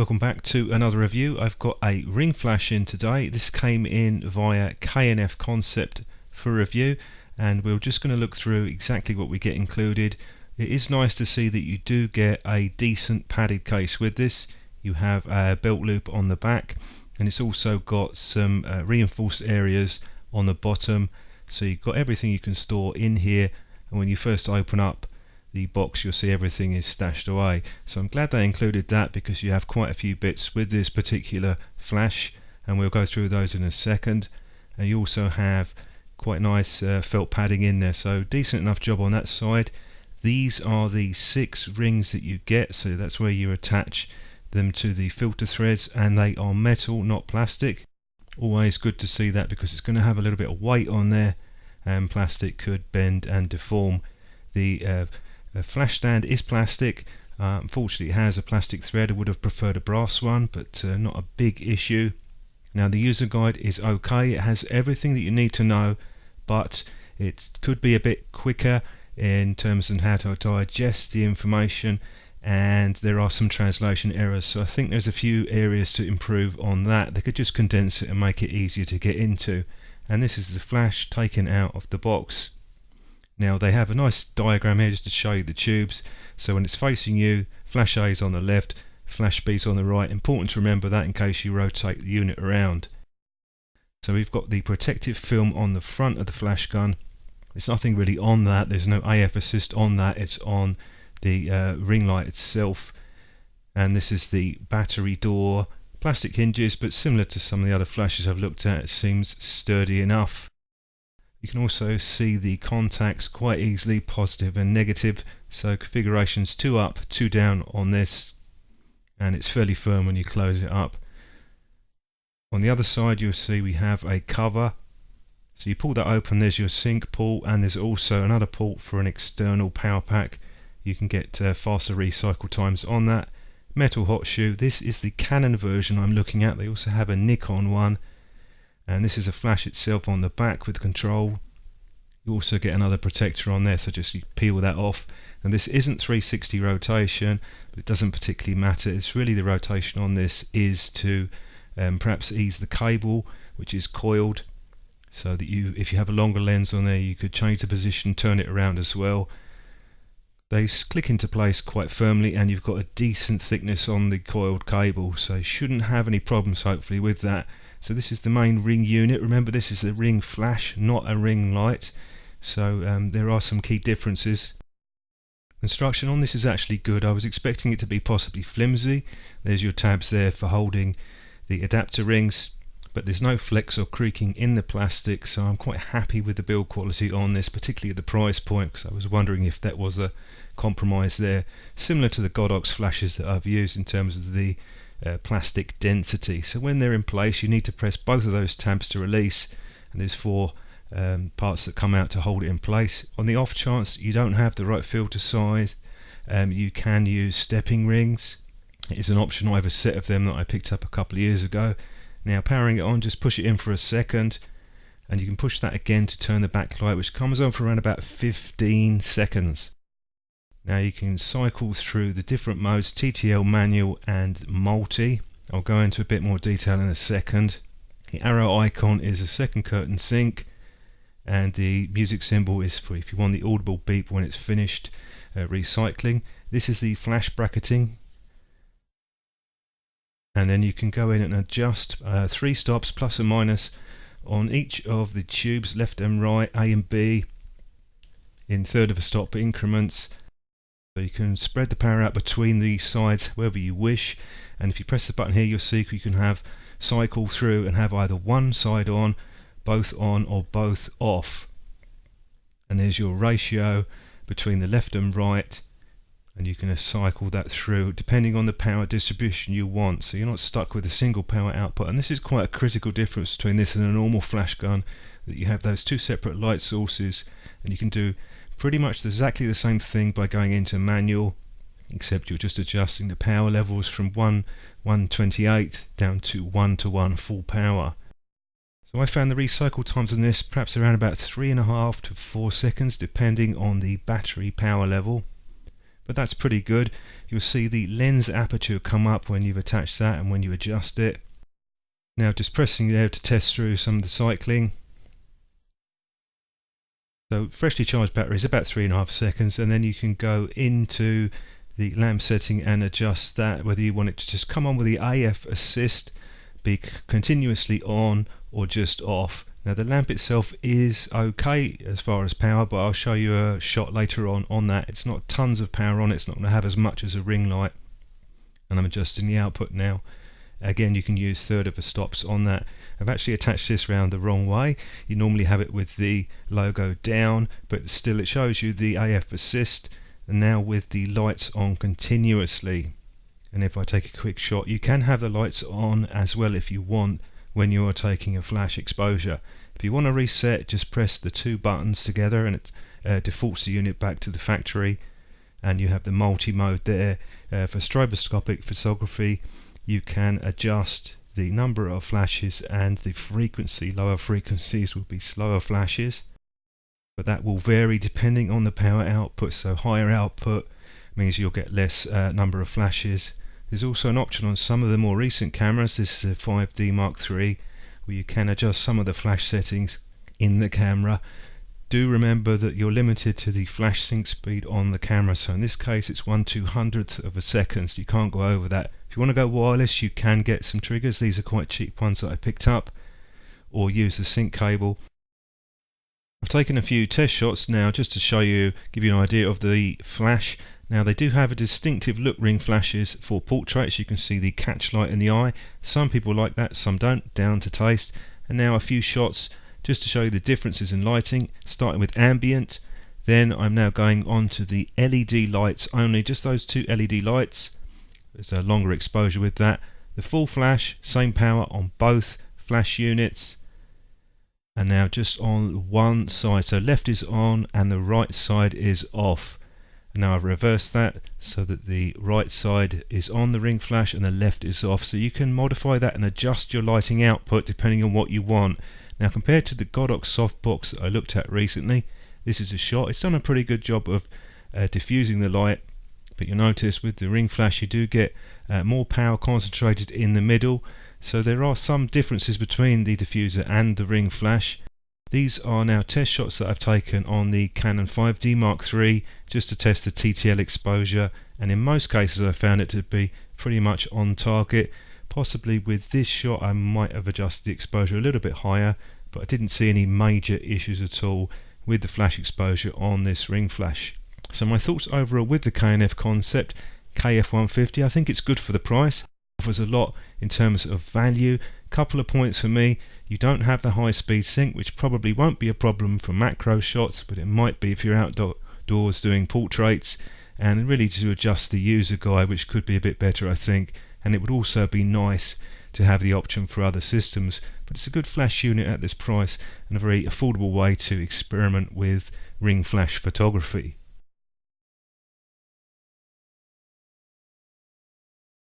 Welcome back to another review. I've got a ring flash in today. This came in via K&F Concept for review, and we're just going to look through exactly what we get included. It is nice to see that you do get a decent padded case with this. You have a belt loop on the back, and it's also got some reinforced areas on the bottom, so you've got everything you can store in here, and when you first open up the box you'll see everything is stashed away. So I'm glad they included that, because you have quite a few bits with this particular flash, and we'll go through those in a second. And you also have quite nice felt padding in there, so decent enough job on that side. These are the 6 rings that you get, so that's where you attach them to the filter threads, and they are metal, not plastic. Always good to see that, because it's going to have a little bit of weight on there, and plastic could bend and deform. The flash stand is plastic. Unfortunately it has a plastic thread. I would have preferred a brass one, but not a big issue. Now the user guide is okay. It has everything that you need to know, but it could be a bit quicker in terms of how to digest the information, and there are some translation errors, so I think there's a few areas to improve on that. They could just condense it and make it easier to get into. And this is the flash taken out of the box. Now they have a nice diagram here just to show you the tubes. So when it's facing you, flash A is on the left, flash B is on the right. Important to remember that in case you rotate the unit around. So we've got the protective film on the front of the flash gun. There's nothing really on that, there's no AF assist on that, it's on the ring light itself. And this is the battery door, plastic hinges, but similar to some of the other flashes I've looked at, it seems sturdy enough. You can also see the contacts quite easily, positive and negative, so configurations 2 up, 2 down on this, and it's fairly firm when you close it up. On the other side you'll see we have a cover, so you pull that open, there's your sync port, and there's also another port for an external power pack. You can get faster recycle times on that. Metal hot shoe, this is the Canon version I'm looking at. They also have a Nikon one, and this is a flash itself on the back with control. You also get another protector on there, so just you peel that off. And this isn't 360 rotation, but it doesn't particularly matter. It's really the rotation on this is to perhaps ease the cable, which is coiled, so that if you have a longer lens on there you could change the position, turn it around as well. They click into place quite firmly, and you've got a decent thickness on the coiled cable, so you shouldn't have any problems hopefully with that. So this is the main ring unit. Remember, this is a ring flash, not a ring light, so there are some key differences. Construction on this is actually good. I was expecting it to be possibly flimsy. There's your tabs there for holding the adapter rings, but there's no flex or creaking in the plastic, so I'm quite happy with the build quality on this, particularly at the price point, because I was wondering if that was a compromise there. Similar to the Godox flashes that I've used in terms of the plastic density. So when they're in place you need to press both of those tabs to release, and there's 4 parts that come out to hold it in place. On the off chance you don't have the right filter size, you can use stepping rings. It is an option. I have a set of them that I picked up a couple of years ago. Now powering it on, just push it in for a second, and you can push that again to turn the backlight, which comes on for around about 15 seconds. Now you can cycle through the different modes, TTL, manual and multi. I'll go into a bit more detail in a second. The arrow icon is a second curtain sync, and the music symbol is for if you want the audible beep when it's finished recycling. This is the flash bracketing, and then you can go in and adjust 3 stops plus and minus on each of the tubes, left and right, A and B, in third of a stop increments. So you can spread the power out between the sides wherever you wish, and if you press the button here you'll see you can have cycle through and have either one side on, both on, or both off. And there's your ratio between the left and right, and you can cycle that through depending on the power distribution you want, so you're not stuck with a single power output. And this is quite a critical difference between this and a normal flash gun, that you have those 2 separate light sources, and you can do pretty much exactly the same thing by going into manual, except you're just adjusting the power levels from 128 down to 1 to 1 full power. So I found the recycle times on this perhaps around about 3.5 to 4 seconds depending on the battery power level. but that's pretty good. You'll see the lens aperture come up when you've attached that and when you adjust it. Now just pressing there to test through some of the cycling. So freshly charged battery is about 3.5 seconds, and then you can go into the lamp setting and adjust that, whether you want it to just come on with the AF assist, be continuously on or just off. Now the lamp itself is okay as far as power, but I'll show you a shot later on that. It's not tons of power on it, it's not going to have as much as a ring light. And I'm adjusting the output now. Again, you can use third of a stops on that. I've actually attached this round the wrong way. You normally have it with the logo down, but still it shows you the AF assist, and now with the lights on continuously. And if I take a quick shot, you can have the lights on as well if you want when you are taking a flash exposure. If you want to reset, just press the two buttons together and it defaults the unit back to the factory, and you have the multi-mode there. For stroboscopic photography, you can adjust the number of flashes and the frequency. Lower frequencies will be slower flashes, but that will vary depending on the power output. So higher output means you'll get less number of flashes. There's also an option on some of the more recent cameras, this is a 5D Mark III, where you can adjust some of the flash settings in the camera. Do remember that you're limited to the flash sync speed on the camera, so in this case it's 1/200th of a second, so you can't go over that. If you want to go wireless, you can get some triggers. These are quite cheap ones that I picked up, or use the sync cable. I've taken a few test shots now just to show you, give you an idea of the flash. Now they do have a distinctive look, ring flashes for portraits. You can see the catch light in the eye. Some people like that, some don't, down to taste. And now a few shots just to show you the differences in lighting, starting with ambient. Then I'm now going on to the LED lights only, just those two LED lights. There's a longer exposure with that. The full flash, same power on both flash units. And now just on one side, so left is on and the right side is off. And now I've reversed that so that the right side is on the ring flash and the left is off. So you can modify that and adjust your lighting output depending on what you want. Now compared to the Godox softbox that I looked at recently, this is a shot. It's done a pretty good job of diffusing the light, but you'll notice with the ring flash you do get more power concentrated in the middle. So there are some differences between the diffuser and the ring flash. These are now test shots that I've taken on the Canon 5D Mark III just to test the TTL exposure, and in most cases I found it to be pretty much on target. Possibly with this shot I might have adjusted the exposure a little bit higher, but I didn't see any major issues at all with the flash exposure on this ring flash. So my thoughts overall with the K&F Concept KF-150, I think it's good for the price. It offers a lot in terms of value. Couple of points for me: you don't have the high speed sync, which probably won't be a problem for macro shots, but it might be if you're outdoors doing portraits, and really to adjust the user guide, which could be a bit better I think. And it would also be nice to have the option for other systems, but it's a good flash unit at this price and a very affordable way to experiment with ring flash photography.